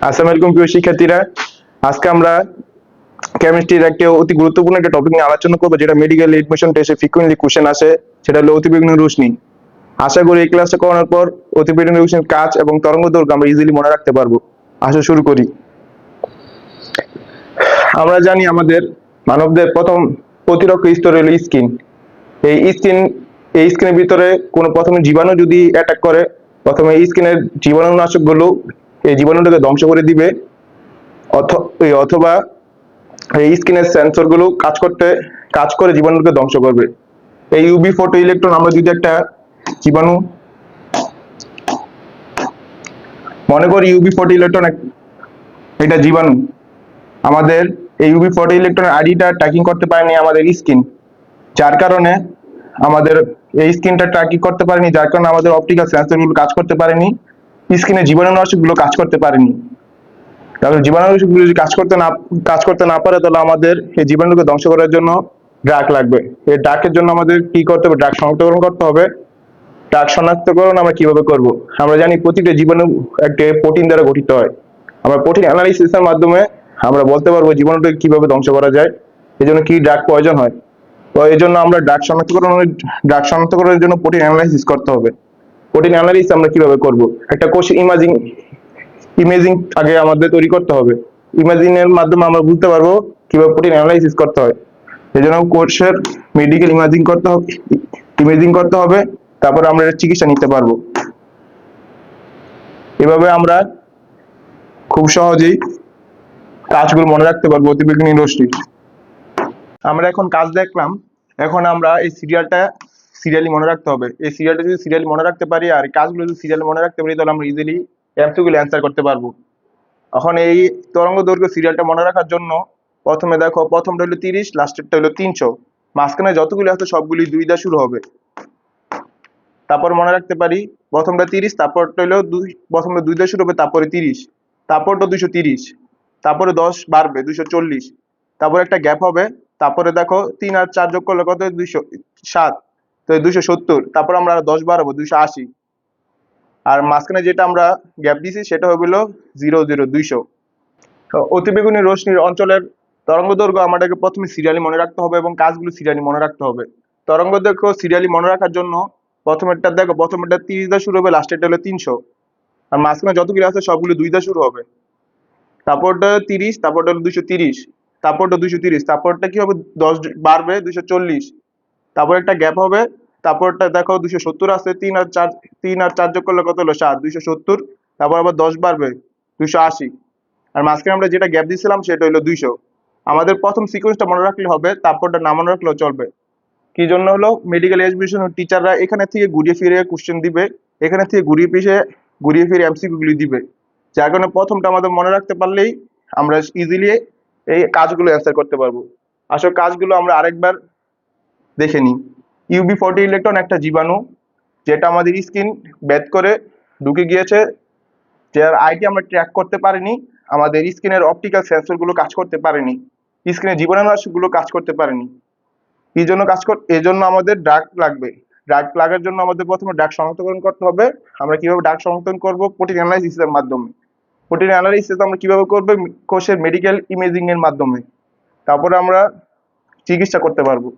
আসসালামু আলাইকুম প্রিয় শিক্ষার্থীরা। আজকে আমরা কেমিস্ট্রির একটা অতি গুরুত্বপূর্ণ একটা টপিক নিয়ে আলোচনা করবো, যেটা মেডিকেল এডমিশন টেস্টে ফ্রিকোয়েন্টলি কোশ্চেন আসে। সেটা হলো অতিবেগুনি রশ্মি। আশা করি এই ক্লাসটা করানোর পর অতিবেগুনি রশ্মির কাজ এবং তরঙ্গ দৈর্ঘ্য আমরা ইজিলি মনে রাখতে পারবো। আসা শুরু করি। আমরা জানি আমাদের মানবদের প্রথম প্রতিরক্ষা স্তর হলো স্কিন। এই স্কিনের ভিতরে কোনো প্রথমে জীবাণু যদি অ্যাটাক করে, প্রথমে এই স্কিনের জীবাণুনাশক গুলো এই জীবাণুটাকে ধ্বংস করে দিবে, অথবা এই স্কিনের সেন্সর গুলো কাজ করে জীবাণুকে ধ্বংস করবে। এই ইউভি ফটো ইলেকট্রন, আমরা যদি একটা জীবাণু মনে করি ইউভি ফটো ইলেকট্রন এটা জীবাণু, আমাদের এই ইউভি ফটো ইলেকট্রনের আইডিটা ট্র্যাকিং করতে পারেনি আমাদের স্কিন, যার কারণে আমাদের এই স্কিনটা ট্র্যাকিং করতে পারেনি, যার কারণে আমাদের অপটিক্যাল সেন্সর গুলো কাজ করতে পারেনি, স্কিনে জীবাণুনাশক গুলো কাজ করতে পারেনি। তাহলে জীবাণুগুলো যদি কাজ করতে না পারে, তাহলে আমাদের এই জীবাণুকে ধ্বংস করার জন্য ড্রাগ লাগবে। এই ড্রাগের জন্য আমাদের কি করতে হবে? ড্রাগ শনাক্তকরণ করতে হবে। ড্রাগ শনাক্তকরণ আমরা কিভাবে করব? আমরা জানি প্রতিটা জীবাণু একটা প্রোটিন দ্বারা গঠিত হয়। আমরা প্রোটিন অ্যানালাইসিসের মাধ্যমে আমরা বলতে পারবো জীবাণুটাকে কিভাবে ধ্বংস করা যায়, এই জন্য কি ড্রাগ প্রয়োজন হয়। তো এই জন্য আমরা ড্রাগ শনাক্তকরণের জন্য প্রোটিন অ্যানালাইসিস করতে হবে। প্রোটিন অ্যানালাইসিস আমরা কিভাবে করব? একটা কোষের ইমেজিং আগে আমাদের তৈরি করতে হবে। ইমেজিং এর মাধ্যমে আমরা বুঝতে পারবো কিভাবে প্রোটিন অ্যানালাইসিস করতে হয়। এই জন্য কোর্সের মেডিকেল ইমেজিং করতে হবে, তারপর আমরা এর চিকিৎসা নিতে পারবো। এভাবে আমরা খুব সহজেই কাজগুলো মনে রাখতে পারবো অতিবেগুনি রশ্মি। আমরা এখন কাজ দেখলাম, এখন আমরা এই সিরিয়ালি মনে রাখতে হবে। এই সিরিয়ালটা যদি সিরিয়ালি মনে রাখতে পারি আর এই কাজগুলো যদি সিরিয়ালি মনে রাখতে পারি, তাহলে আমরা ইজিলি এমসিকিউ অ্যান্সার করতে পারবো। এখন এই তরঙ্গ দৈর্ঘ্য সিরিয়ালটা মনে রাখার জন্য প্রথমে দেখো, প্রথমটা হলো 30, লাস্টেরটা হলো 300, মাঝখানে যতগুলি আছে সবগুলি 2 দিয়ে শুরু হবে। তারপর মনে রাখতে পারি প্রথমটা 30, তারপরটা হলো প্রথমটা 2 দিয়ে শুরু হবে, তারপরে 30, তারপরটা 230, তারপরে 10 বাড়বে 240, তারপরে একটা গ্যাপ হবে, তারপরে দেখো 3 আর 4 যোগ করলে কত? 207, তো 270, তারপর আমরা 10 বাড়াবো 280, আর মাঝখানে যেটা আমরা গ্যাপ দিয়েছি সেটা হলো 200। অতিবেগুনি রশ্মির অঞ্চলের তরঙ্গ দৈর্ঘ্য আমাদেরকে প্রথমে সিরিয়ালি মনে রাখতে হবে এবং কাজগুলো সিরিয়ালি মনে রাখতে হবে। তরঙ্গ দৈর্ঘ্য সিরিয়ালি মনে রাখার জন্য প্রথমেরটা দেখো, প্রথমেরটা 30 দিয়ে শুরু হবে, লাস্টেরটা হলো 300, আর মাঝখানে যতগুলো আছে সবগুলো 2 দিয়ে শুরু হবে। তারপরটা 30, তারপরটা হলো 230, তারপরটা 230, তারপরটা কি হবে? 10 বাড়বে 240, তারপর একটা গ্যাপ হবে, তারপরটা দেখো 270 আছে, 3 আর 4 যোগ করলে কত হলো? 7, 270, তারপর আবার 10 বাড়বে 280, আর মাঝখানে আমরা যেটা গ্যাপ দিয়েছিলাম সেটা হলো 200। আমাদের প্রথম সিকোয়েন্সটা মনে রাখলে হবে, তারপরটা না মনে রাখলেও চলবে। কি জন্য হলো? মেডিকেল এডুকেশন টিচাররা এখানে থেকে ঘুরিয়ে ফিরে কোশ্চেন দিবে, এখানে থেকে ঘুরিয়ে ফিরে এমসিকিউ গুলি দিবে, যার কারণে প্রথমটা আমাদের মনে রাখতে পারলেই আমরা ইজিলি এই কাজগুলো অ্যান্সার করতে পারবো। আসলে কাজগুলো আমরা আরেকবার দেখে নিই। ইউবি 40 ইলেকট্রন একটা জীবাণু, যেটা আমাদের স্কিন ভেদ করে ঢুকে গিয়েছে, যার আইটি আমরা ট্র্যাক করতে পারিনি, আমাদের স্কিনের অপটিক্যাল সেন্সর গুলো কাজ করতে পারেনি, স্কিনের জীবাণুনাশক গুলো কাজ করতে পারেনি। এই জন্য আমাদের ড্রাগ লাগবে। ড্রাগ লাগার জন্য আমাদের প্রথমে ড্রাগ শনাক্তকরণ করতে হবে। আমরা কিভাবে ড্রাগ শনাক্তকরণ করব? প্রোটিন অ্যানালাইসিসের মাধ্যমে। প্রোটিন অ্যানালাইসিস আমরা কিভাবে করব? কোষের মেডিকেল ইমেজিং এর মাধ্যমে। তারপরে আমরা চিকিৎসা করতে পারবো।